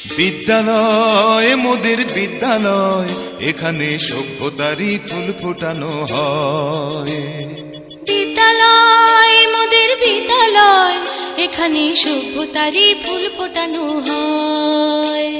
বিদ্যালয় মোদের বিদ্যালয়, এখানে সভ্যতারই ফুল ফোটানো হয়। বিদ্যালয় মোদের বিদ্যালয়, এখানে সভ্যতারই ফুল ফোটানো হয়।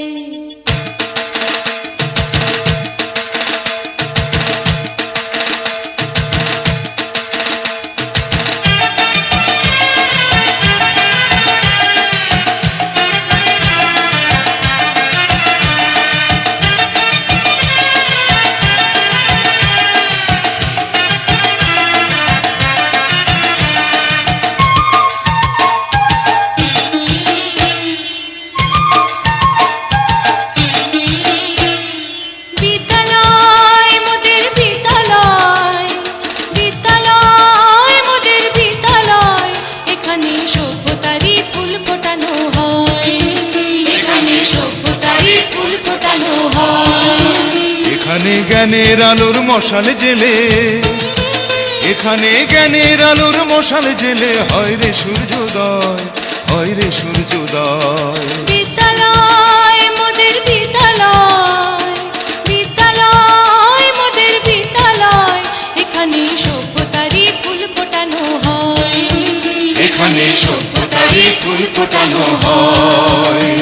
এখানে জ্ঞানের আলোর মশাল জেলে, এখানে জ্ঞানের আলোর মশাল জেলে হয় রে সূর্যোদয়, হয় রে সূর্যোদয়। বিদ্যালয় মোদের বিদ্যালয়, বিদ্যালয় মোদের বিদ্যালয়, এখানে সভ্যতারই ফুল ফোটানো হয়। এখানে সভ্যতারই ফুল ফোটানো হয়।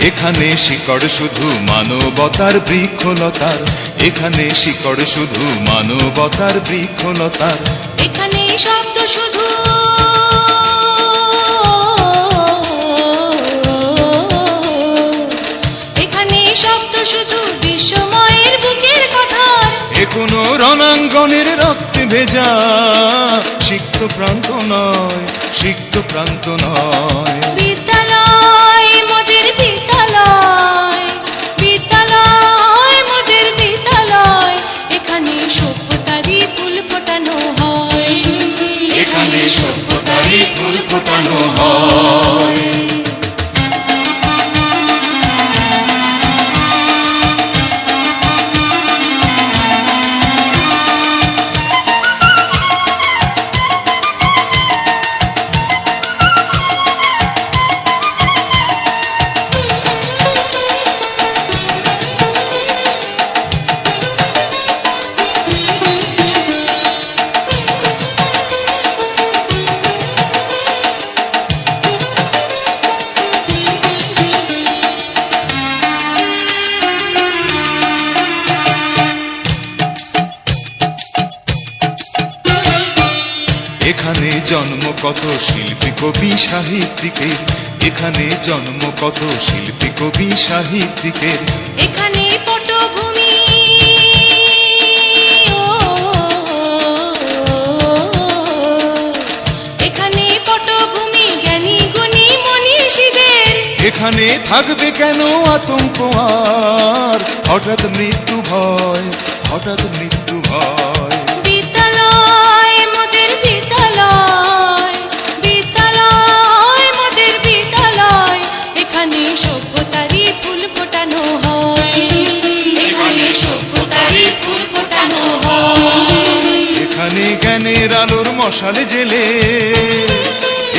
এখানে শিকড় শুধু মানবতার বৃক্ষলতার, এখানে শিকড় শুধু মানবতার বৃক্ষলতার। এখানে শব্দ শুধু এখানে শব্দ শুধু বিশ্বময়ের বুকের কথা। এ কোনো রণাঙ্গনের রক্তে ভেজা সিক্ত প্রান্ত নয়, সিক্ত প্রান্ত নয়। বিদ্যালয় মোদের বিদ্যালয়, বিদ্যালয় মোদের বিদ্যালয়, এখানে সভ্যতারই ফুল ফোটানো হয়। এখানে সভ্যতারই ফুল ফোটানো হয়। এখানে জন্ম কত শিল্পী কবি সাহিত্যিকের, এখানে জন্ম কত শিল্পী কবি সাহিত্যিকের। এখানে পটভূমি এখানে পটভূমি জ্ঞানী গুণী মনীষীদের। এখানে থাকবে কেন আতঙ্ক আর হঠাৎ মৃত্যু ভয়, হঠাৎ মৃত্যু ভয়। বিদ্যালয় মোদের বিদ্যালয়, বিদ্যালয় মোদের বিদ্যালয়, এখানে সভ্যতারই ফুল ফোটানো হয়। এখানে সভ্যতারই ফুল ফোটানো হয়। এখানে জ্ঞানের আলোর মশাল জেলে,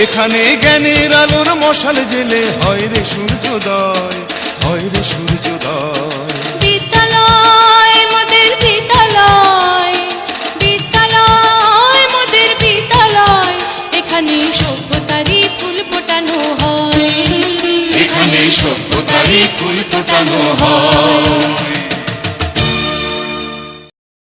এখানে জ্ঞানের আলোর মশাল জেলে হয় রে সূর্যোদয়, হয় রে সূর্যোদয়। বিদ্যালয় মোদের বিদ্যালয়, বিদ্যালয় মোদের বিদ্যালয়, এখানে সভ্যতারই ফুল ফোটানো হয়। এখানে সভ্যতারই ফুল ফোটানো হয়।